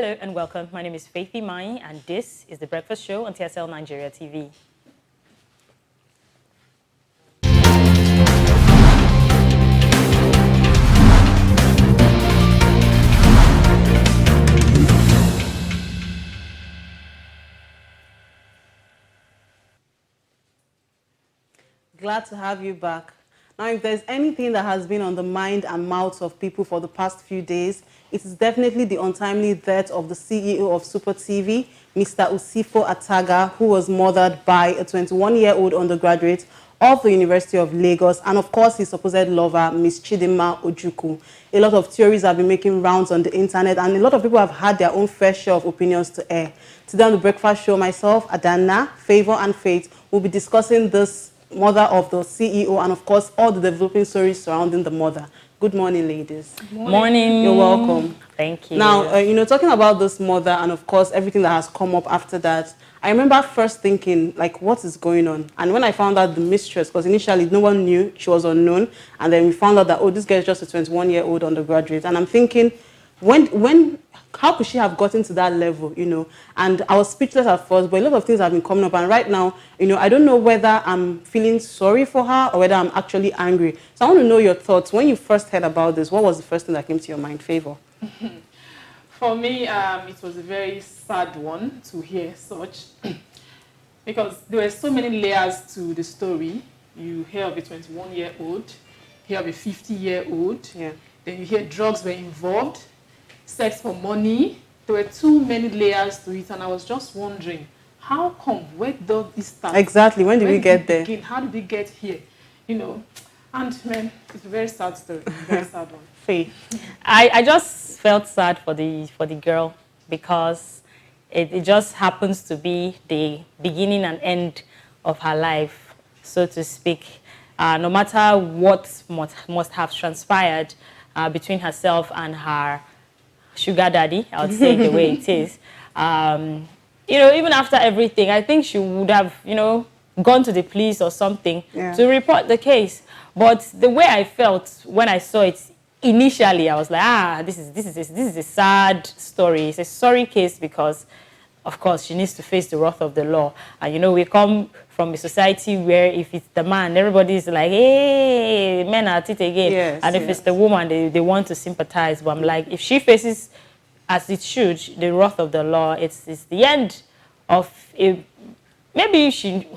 Hello and welcome. My name is Faith Imai, and this is The Breakfast Show on TSL Nigeria TV. Glad to have you back. Now, if there's anything that has been on the mind and mouths of people for the past few days, it is definitely the untimely death of the CEO of Super TV, Mr. Usifo Ataga, who was murdered by a 21-year-old undergraduate of the University of Lagos, and of course his supposed lover, Miss Chidinma Ojukwu. A lot of theories have been making rounds on the internet, and a lot of people have had their own fair share of opinions to air. Today on The Breakfast Show, myself, Adana, Favor, and Faith will be discussing this mother of the CEO and, of course, all the developing stories surrounding the mother. Good morning, ladies. Good morning. You're welcome. Thank you. Now, talking about this mother and, of course, everything that has come up after that, I remember first thinking, like, what is going on? And when I found out the mistress, because initially no one knew, she was unknown, and then we found out that, oh, this girl is just a 21-year-old undergraduate. And I'm thinking, how could she have gotten to that level, And I was speechless at first, but a lot of things have been coming up. And right now, I don't know whether I'm feeling sorry for her or whether I'm actually angry. So I want to know your thoughts. When you first heard about this, what was the first thing that came to your mind, Favor? For me, it was a very sad one to hear such, because there were so many layers to the story. You hear of a 21-year-old, hear of a 50-year-old, then you hear drugs were involved, sex for money. There were too many layers to it, and I was just wondering, how come? Where does this start? Exactly. When did we get there? How did we get here? And man, it's a very sad story. A very sad one. Faith. I just felt sad for the girl, because it just happens to be the beginning and end of her life, so to speak. No matter what must have transpired between herself and her sugar daddy, I would say the way it is. Even after everything, I think she would have, gone to the police or something to report the case. But the way I felt when I saw it initially, I was like, this is a sad story. It's a sorry case because, of course, she needs to face the wrath of the law. And we come from a society where if it's the man, everybody's like, hey, men are at it again. Yes, and if it's the woman, they want to sympathize. But I'm like, if she faces, as it should, the wrath of the law, it's the end of a, maybe she,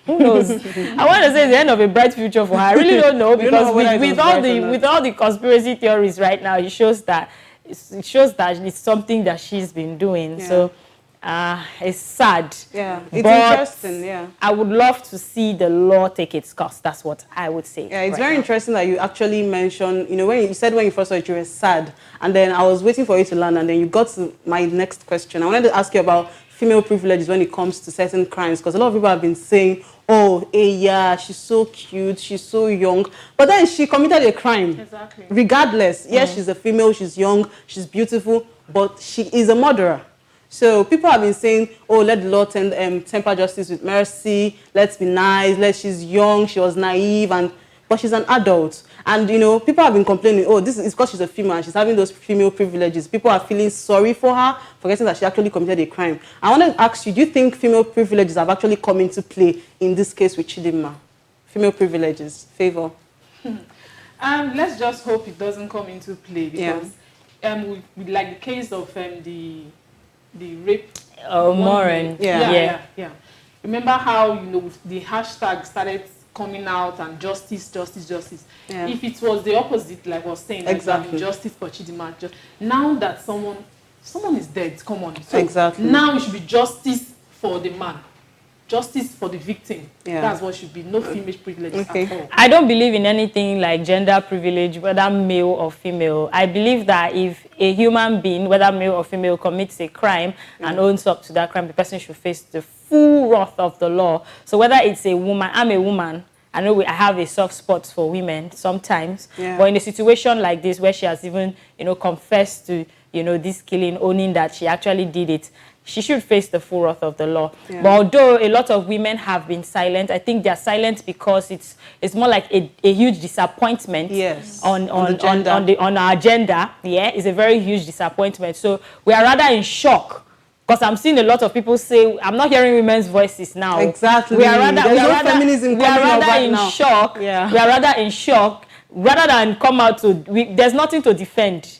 who knows? I want to say the end of a bright future for her. I really don't know, because with all the conspiracy theories right now, it shows that it's something that she's been doing. So it's sad. Yeah, it's interesting. Yeah, I would love to see the law take its course. That's what I would say. Yeah, it's very interesting that you actually mentioned, when you said when you first saw it, you were sad. And then I was waiting for you to land, and then you got to my next question. I wanted to ask you about female privileges when it comes to certain crimes, because a lot of people have been saying, oh, yeah, she's so cute, she's so young. But then she committed a crime. Exactly. Regardless. Yes, she's a female, she's young, she's beautiful, but she is a murderer. So people have been saying, oh, let the law temper justice with mercy, let's be nice, she's young, she was naive, but she's an adult. And, people have been complaining, oh, this is because she's a female and she's having those female privileges. People are feeling sorry for her, forgetting that she actually committed a crime. I want to ask you, do you think female privileges have actually come into play in this case with Chidinma? Female privileges, Favor? Let's just hope it doesn't come into play, because with like the case of the rape. Oh, Moran. Yeah. Remember how, the hashtag started coming out and justice. Yeah. If it was the opposite, like I was saying, exactly, justice for Chidinma, now that someone is dead, come on. So exactly. Now it should be justice for the man. Justice for the victim. That's what should be. No female privilege at all. I don't believe in anything like gender privilege, whether male or female. I believe that if a human being, whether male or female, commits a crime and owns up to that crime, the person should face the full wrath of the law. So whether it's a woman, I'm a woman. I know I have a soft spot for women sometimes. But in a situation like this, where she has even, confessed to, this killing, owning that she actually did it, she should face the full wrath of the law. Yeah. But although a lot of women have been silent, I think they're silent because it's more like a huge disappointment on our agenda. Yeah, it's a very huge disappointment. So we are rather in shock. Because I'm seeing a lot of people say, I'm not hearing women's voices now. Exactly. We are rather in shock. Yeah. We are rather in shock rather than come out to. There's nothing to defend.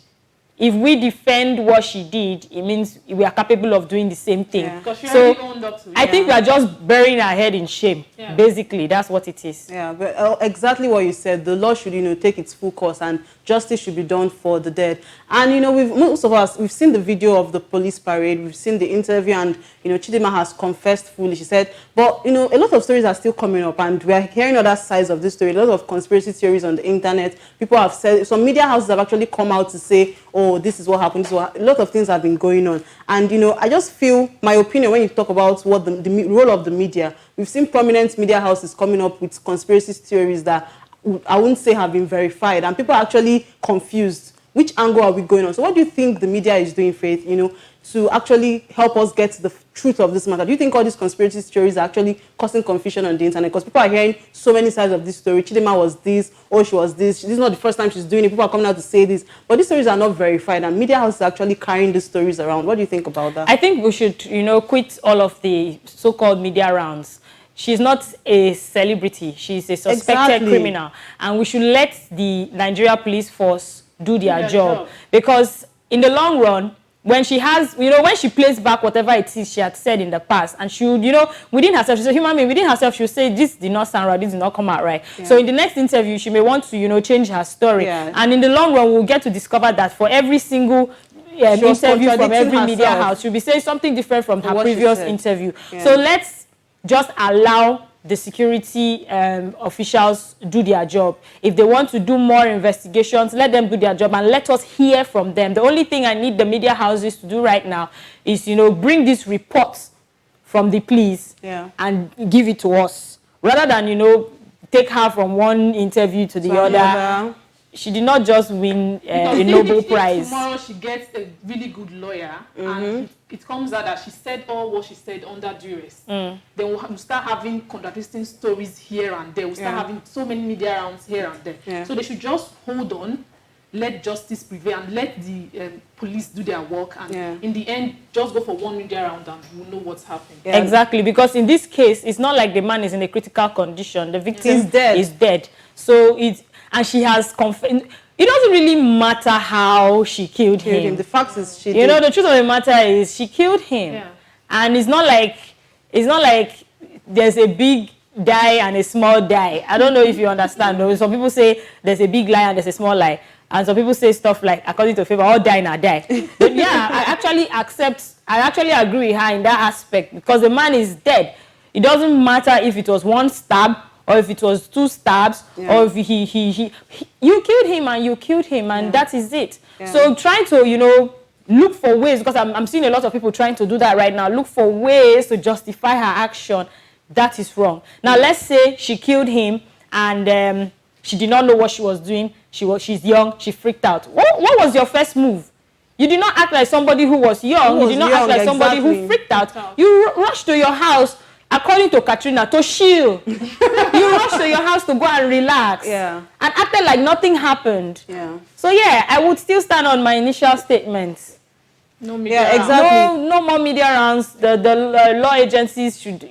If we defend what she did, it means we are capable of doing the same thing. Yeah. So owned up to it. I think we are just burying our head in shame. Yeah. Basically, that's what it is. Yeah, but exactly what you said. The law should, take its full course, and justice should be done for the dead. And most of us, we've seen the video of the police parade. We've seen the interview, and Chidinma has confessed fully. She said, but a lot of stories are still coming up, and we are hearing other sides of this story. A lot of conspiracy theories on the internet. People have said, some media houses have actually come out to say, oh, this is what happened. So a lot of things have been going on. And, I just feel, my opinion, when you talk about what the role of the media, we've seen prominent media houses coming up with conspiracy theories that I wouldn't say have been verified. And people are actually confused. Which angle are we going on? So what do you think the media is doing, Faith, to actually help us get to the truth of this matter? Do you think all these conspiracy theories are actually causing confusion on the internet? Because people are hearing so many sides of this story. Chidinma was this, oh, she was this. This is not the first time she's doing it. People are coming out to say this. But these stories are not verified, and media houses are actually carrying these stories around. What do you think about that? I think we should, quit all of the so-called media rounds. She's not a celebrity. She's a suspected criminal. And we should let the Nigeria police force do their job. Because in the long run, when she has, when she plays back whatever it is she had said in the past, and she would, within herself, she's a human being, within herself, she'll say, this did not sound right, this did not come out right. Yeah. So in the next interview, she may want to, change her story. Yeah. And in the long run, we'll get to discover that for every single interview from every media house, she'll be saying something different from her previous interview. Yeah. So let's just allow the security officials do their job. If they want to do more investigations, let them do their job and let us hear from them. The only thing I need the media houses to do right now is, bring these reports from the police and give it to us. Rather than, take her from one interview to the other. She did not just win a Nobel Prize. Tomorrow she gets a really good lawyer and it comes out that she said all what she said under duress. Then we'll start having contradicting stories here and there. We'll start having so many media rounds here and there. Yeah. So they should just hold on, let justice prevail, and let the police do their work. And in the end, just go for one media round and we'll know what's happening. Yeah. Exactly, because in this case, it's not like the man is in a critical condition. The victim is dead. So and she has confessed. It doesn't really matter how she killed him. The fact is she did. The truth of the matter is she killed him. Yeah. And it's not like there's a big die and a small die. I don't know if you understand. Some people say there's a big lie and there's a small lie. And some people say stuff like, according to favor, all die now die. But yeah, I actually agree with her in that aspect, because the man is dead. It doesn't matter if it was one stab, or if it was 2 stabs, or if you killed him and that is it. Yeah. So trying to, look for ways, because I'm seeing a lot of people trying to do that right now, look for ways to justify her action. That is wrong. Now, let's say she killed him and she did not know what she was doing. She's young, she freaked out. What was your first move? You did not act like somebody who was young. You did not act like somebody who freaked out. You rushed to your house, according to Katrina, to chill. You rushed to your house to go and relax. Yeah. And acted like nothing happened. Yeah. So yeah, I would still stand on my initial statements. No media rounds. Exactly. No more media rounds. The law agencies should,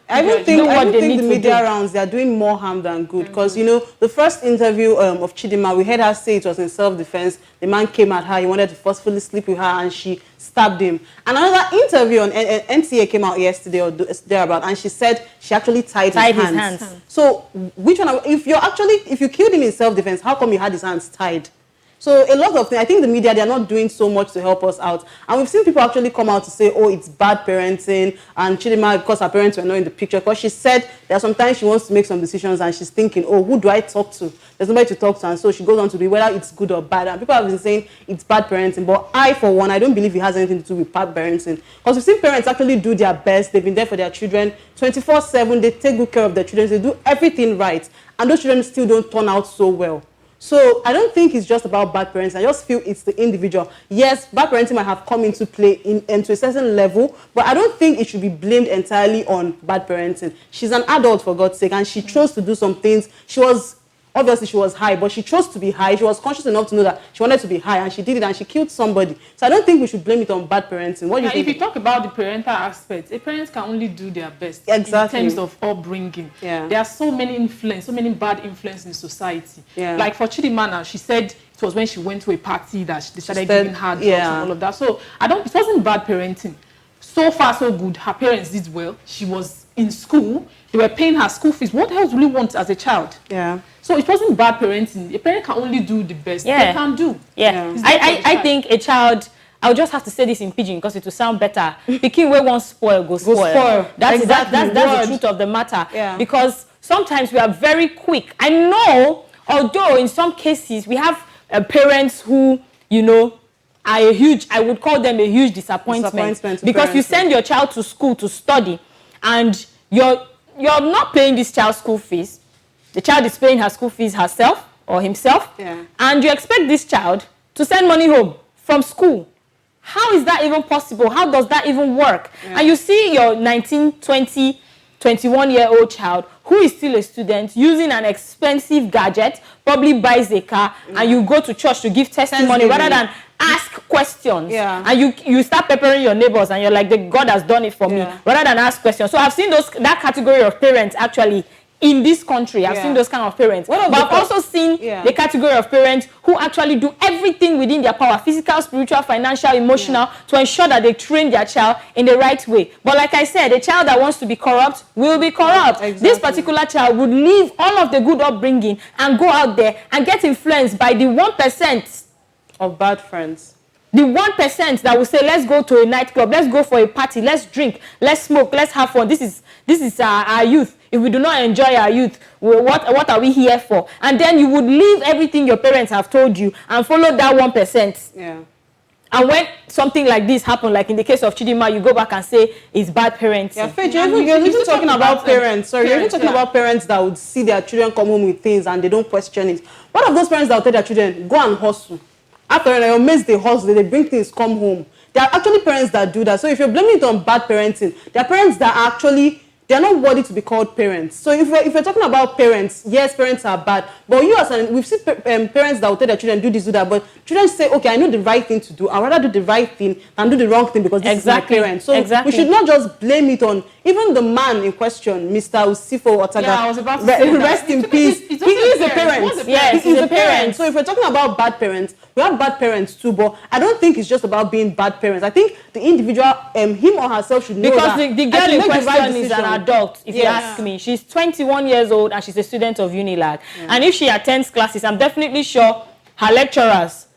I don't think the media rounds, they are doing more harm than good. Because, the first interview of Chidinma, we heard her say it was in self-defense. The man came at her. He wanted to forcefully sleep with her, and she stabbed him. And another interview on NTA came out yesterday or thereabout, and she said she actually tied his hands. So, which one? If you killed him in self-defense, how come you had his hands tied? So a lot of things, I think the media, they're not doing so much to help us out. And we've seen people actually come out to say, oh, it's bad parenting. And Chidinma, because her parents were not in the picture, because she said that sometimes she wants to make some decisions and she's thinking, oh, who do I talk to? There's nobody to talk to. And so she goes on to be whether it's good or bad. And people have been saying it's bad parenting. But I, for one, I don't believe it has anything to do with bad parenting. Because we've seen parents actually do their best. They've been there for their children 24/7. They take good care of their children. They do everything right. And those children still don't turn out so well. So I don't think it's just about bad parenting. I just feel it's the individual. Yes, bad parenting might have come into play to a certain level, but I don't think it should be blamed entirely on bad parenting. She's an adult, for God's sake, and she chose to do some things. Obviously, she was high, but she chose to be high. She was conscious enough to know that she wanted to be high, and she did it, and she killed somebody. So I don't think we should blame it on bad parenting. What do you think? If you talk about the parental aspect, a parent can only do their best Exactly. in terms of upbringing. Yeah. There are so many bad influences in society. Yeah. Like for Chidimma, she said it was when she went to a party that they started giving her drugs and all of that. So it wasn't bad parenting. So far, so good. Her parents did well. She was in school. They were paying her school fees. What else do you want as a child? Yeah. So it wasn't bad parenting. A parent can only do the best they can do. Yeah. I think a child, I'll just have to say this in pidgin because it will sound better. Pikin wey won't spoil, go spoil. That's the truth of the matter. Yeah. Because sometimes we are very quick. I know, although in some cases we have parents who, are I would call them a huge disappointment because you send your child to school to study and you're not paying this child's school fees. The child is paying her school fees herself or himself. Yeah. And you expect this child to send money home from school. How is that even possible? How does that even work? Yeah. And you see your 19, 20, 21-year-old child who is still a student using an expensive gadget, probably buys a car, and you go to church to give testimony rather than ask questions. Yeah. And you start peppering your neighbors and you're like, God has done it for me, rather than ask questions. So I've seen that category of parents actually in this country. I've seen those kind of parents. But I've also seen the category of parents who actually do everything within their power, physical, spiritual, financial, emotional, to ensure that they train their child in the right way. But like I said, a child that wants to be corrupt will be corrupt. Exactly. This particular child would leave all of the good upbringing and go out there and get influenced by the 1% of bad friends. The 1% that will say, let's go to a nightclub, let's go for a party, let's drink, let's smoke, let's have fun. This is our youth. If we do not enjoy our youth, what are we here for? And then you would leave everything your parents have told you and follow that 1%. Yeah. And when something like this happens, like in the case of Chidimma, you go back and say it's bad parenting. Yeah, Faith, you're even talking about parents. Sorry, you're even talking about parents that would see their children come home with things and they don't question it. What of those parents that will tell their children, go and hustle? After your mates, they hustle, they bring things, come home. There are actually parents that do that. So if you're blaming it on bad parenting, there are parents that are actually, they're not worthy to be called parents. So if we're talking about parents, yes, parents are bad. But we've seen parents that will tell their children, do this, do that. But children say, okay, I know the right thing to do. I'd rather do the right thing than do the wrong thing because this is my parent. So we should not just blame it on, even the man in question, Mr. Usifo Otaga. Yeah, I was about to say rest in peace. He is a parent. Yes, he's a parent. So if we're talking about bad parents, we have bad parents too, but I don't think it's just about being bad parents. I think the individual, him or herself, should know because that. the girl in question is an adult, if you ask me. She's 21 years old and she's a student of Unilag. And if she attends classes, I'm definitely sure her lecturers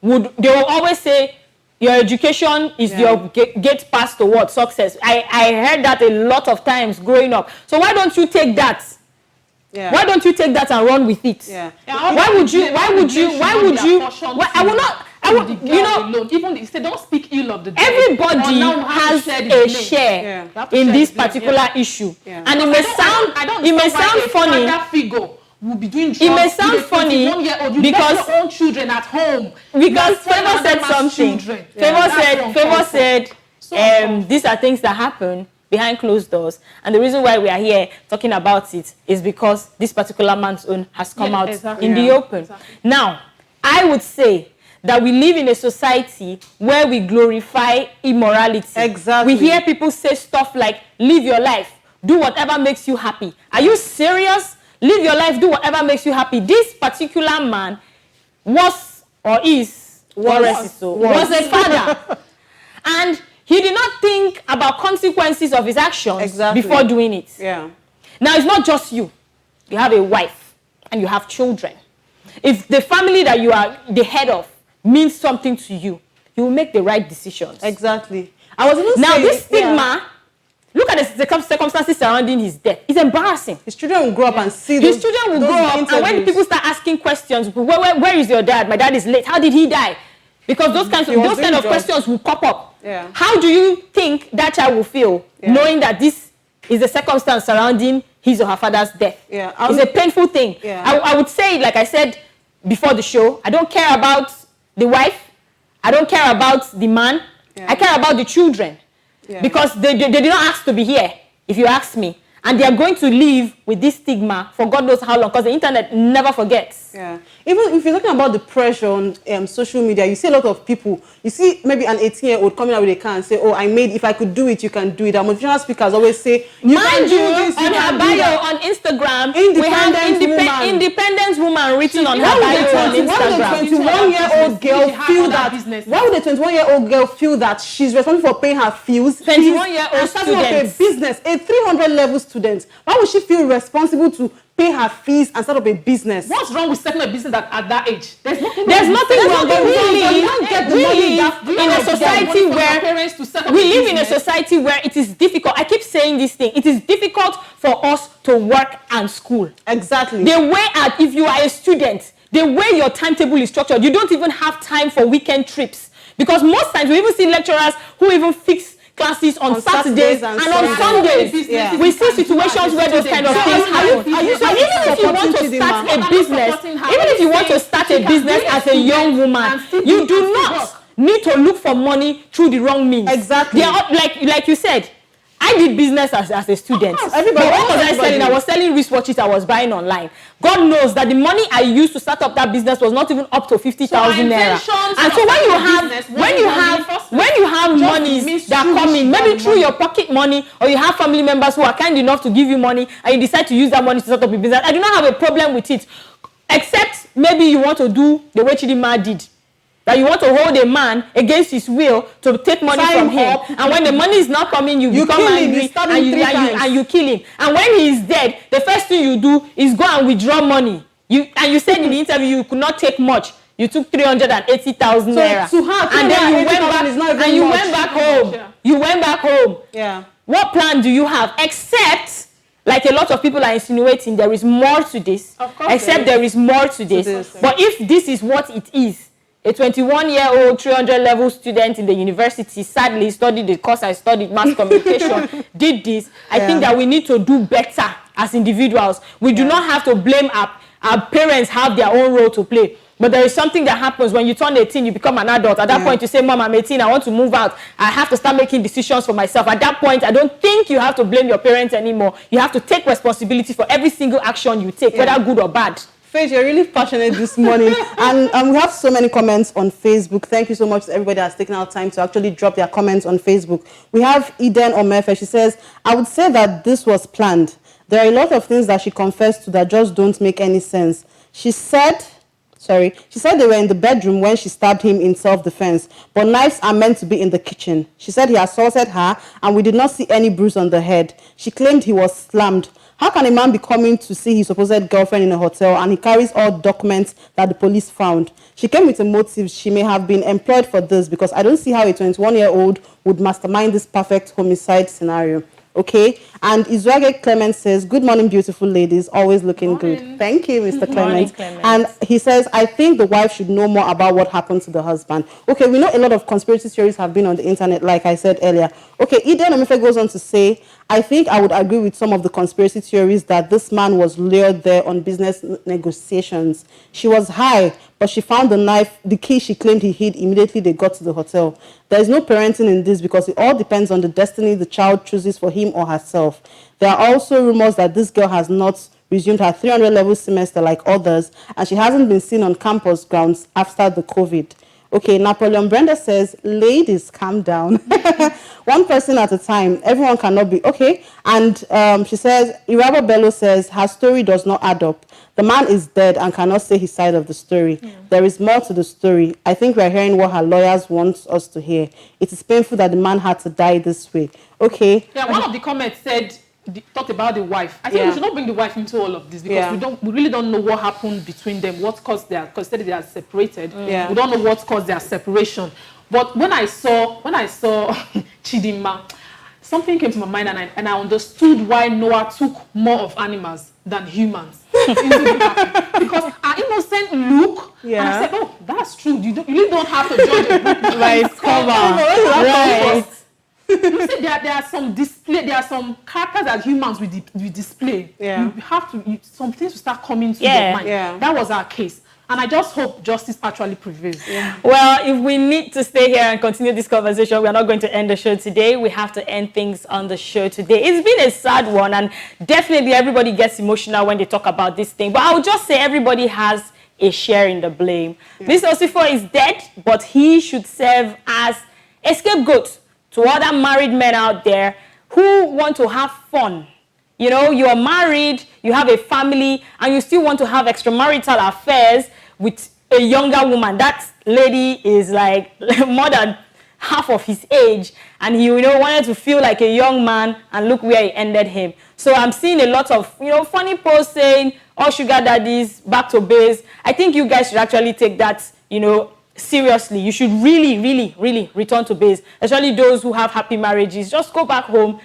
they will always say, your education is your gate pass to what? Success. I heard that a lot of times growing up. So why don't you take that? Yeah. Why don't you take that and run with it? Yeah. Why would you? Even if they don't speak ill of the dead, everybody has a share in this particular issue. Yeah. And it may sound funny. That figure will be doing drugs. It may sound funny because your own children at home. Because Favor said something. Favor said, these are things that happen behind closed doors, and the reason why we are here talking about it is because this particular man's own has come out in the open. Exactly. Now, I would say that we live in a society where we glorify immorality. Exactly. We hear people say stuff like, live your life, do whatever makes you happy. Are you serious? Live your life, do whatever makes you happy. This particular man was a father. And he did not think about consequences of his actions before doing it. Yeah. Now, it's not just you. You have a wife and you have children. If the family that you are the head of means something to you, you will make the right decisions. Exactly. I was even saying, this stigma, look at the circumstances surrounding his death. It's embarrassing. His children will grow up and see His children will grow up, and when people start asking questions, where is your dad? My dad is late. How did he die? Because those kind of questions will pop up. Yeah. How do you think that child will feel knowing that this is the circumstance surrounding his or her father's death? Yeah. It's a painful thing. Yeah. I would say, like I said, before the show. I don't care about the wife. I don't care about the man. Yeah. I care about the children. Yeah. Because they did not ask to be here, if you ask me. And they are going to live with this stigma for God knows how long, because the internet never forgets. Yeah. Even if you're talking about the pressure on social media, you see a lot of people, you see maybe an 18-year-old coming out with a car and say, oh, if I could do it, you can do it. Our motivational speakers always say, Mind you, on her bio on Instagram, we have independent woman written on her bio on Instagram. Why would a 21-year-old girl feel that she's responsible for paying her fees? 21-year-old student. A business, a 300 level student. Why would she feel responsible to pay her fees and start up a business? What's wrong with starting a business at that age? There's nothing wrong. But we live in a society where it is difficult. I keep saying this thing. It is difficult for us to work and school. Exactly. If you are a student, the way your timetable is structured, you don't even have time for weekend trips. Because most times we even see lecturers who even fix classes on Saturdays and on Sundays. Yeah. We see situations where those kind of things happen. So even if you want to start a business as a young woman, you do not need to look for money through the wrong means. Exactly. They are, like you said, I did business as a student. What was I selling? I was selling wristwatches I was buying online. God knows that the money I used to start up that business was not even up to 50,000 naira. And so when you have monies that come in, maybe through your pocket money, or you have family members who are kind enough to give you money, and you decide to use that money to start up a business, I do not have a problem with it. Except maybe you want to do the way Chidinma did. That you want to hold a man against his will to take money from him. And when the money is not coming, you become angry and you kill him. And when he is dead, the first thing you do is go and withdraw money. You said in the interview you could not take much. You took 380,000 naira. And then you went back home. You went back home. Yeah. What plan do you have? Except, like a lot of people are insinuating, there is more to this. Of course. Except there is more to this. But if this is what it is, a 21-year-old 300-level student in the university, sadly studied the course I studied, mass communication, did this. I think that we need to do better as individuals. We do not have to blame our parents have their own role to play. But there is something that happens when you turn 18, you become an adult. At that point, you say, Mom, I'm 18, I want to move out. I have to start making decisions for myself. At that point, I don't think you have to blame your parents anymore. You have to take responsibility for every single action you take, whether good or bad. Faith, you're really passionate this morning. And we have so many comments on Facebook. Thank you so much to everybody that's taken our time to actually drop their comments on Facebook. We have Eden Omefe. She says, I would say that this was planned. There are a lot of things that she confessed to that just don't make any sense. She said they were in the bedroom when she stabbed him in self-defense, but knives are meant to be in the kitchen. She said he assaulted her and we did not see any bruise on the head. She claimed he was slammed. How can a man be coming to see his supposed girlfriend in a hotel and he carries all documents that the police found? She came with a motive. She may have been employed for this because I don't see how a 21-year-old would mastermind this perfect homicide scenario. Okay, and Izwage Clement says, good morning, beautiful ladies, always looking good. Thank you, Mr. Clement. And he says, I think the wife should know more about what happened to the husband. Okay, we know a lot of conspiracy theories have been on the internet, like I said earlier. Okay, Eden Omefe goes on to say, I think I would agree with some of the conspiracy theories that this man was lured there on business negotiations. She was high, but she found the knife, the key she claimed he hid immediately they got to the hotel. There is no parenting in this because it all depends on the destiny the child chooses for him or herself. There are also rumors that this girl has not resumed her 300-level semester like others, and she hasn't been seen on campus grounds after the COVID. Okay, Napoleon Brenda says, ladies, calm down. One person at a time. Everyone cannot be. Okay. And she says, Iraba Bello says, her story does not add up. The man is dead and cannot say his side of the story. There is more to the story. I think we are hearing what her lawyers want us to hear. It is painful that the man had to die this way. Okay. Yeah, one of the comments talked about the wife. I think we should not bring the wife into all of this because we really don't know what happened between them, what caused their, because they are separated. We don't know what caused their separation. But when I saw Chidinma, something came to my mind and I understood why Noah took more of animals than humans into the market. Because our innocent look, and I said, oh, that's true. You really don't have to judge a book by its cover. Right. You see, there are some display. There are some characters that humans we display. You have to some things to start coming to your mind. That was our case. And I just hope justice actually prevails. Yeah. Well, if we need to stay here and continue this conversation, we are not going to end the show today. We have to end things on the show today. It's been a sad one, and definitely everybody gets emotional when they talk about this thing. But I would just say everybody has a share in the blame. Yeah. Mr. Osifo is dead, but he should serve as a scapegoat to other married men out there who want to have fun. You know, you are married, you have a family, and you still want to have extramarital affairs with a younger woman. That lady is like more than half of his age, and he, wanted to feel like a young man, and look where he ended him. So I'm seeing a lot of, funny posts saying, all sugar daddies, back to base. I think you guys should actually take that, seriously. You should really, really, really return to base, especially those who have happy marriages. Just go back home.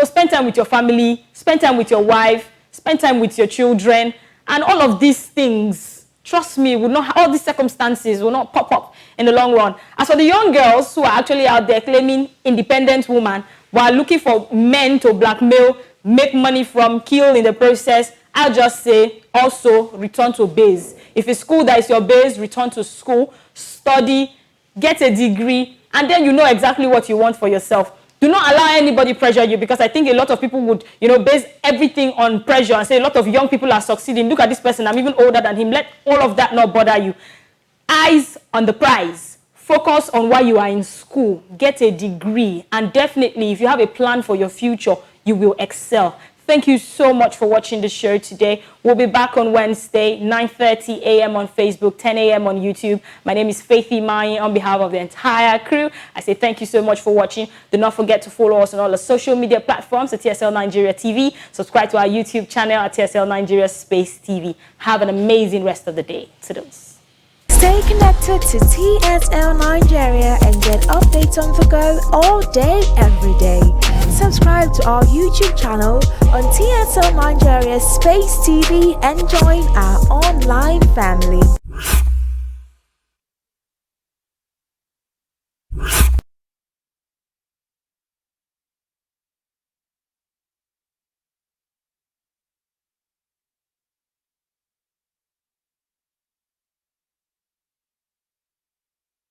Spend time with your family, spend time with your wife, spend time with your children, and all of these things, trust me, all these circumstances will not pop up in the long run. As for the young girls who are actually out there claiming independent woman while looking for men to blackmail, make money from, kill in the process, I'll just say also return to base. If it's school that is your base, return to school, study, get a degree, and then you know exactly what you want for yourself. Do not allow anybody pressure you, because I think a lot of people would, base everything on pressure and say a lot of young people are succeeding. Look at this person, I'm even older than him. Let all of that not bother you. Eyes on the prize. Focus on why you are in school. Get a degree. And definitely, if you have a plan for your future, you will excel. Thank you so much for watching the show today. We'll be back on Wednesday, 9:30 a.m. on Facebook, 10 a.m. on YouTube. My name is Faith Imayi. On behalf of the entire crew, I say thank you so much for watching. Do not forget to follow us on all the social media platforms at TSL Nigeria TV. Subscribe to our YouTube channel at TSL Nigeria Space TV. Have an amazing rest of the day. Toodles. Stay connected to TSL Nigeria and get updates on the go all day, every day. Subscribe to our YouTube channel on TSL Nigeria Space TV and join our online family.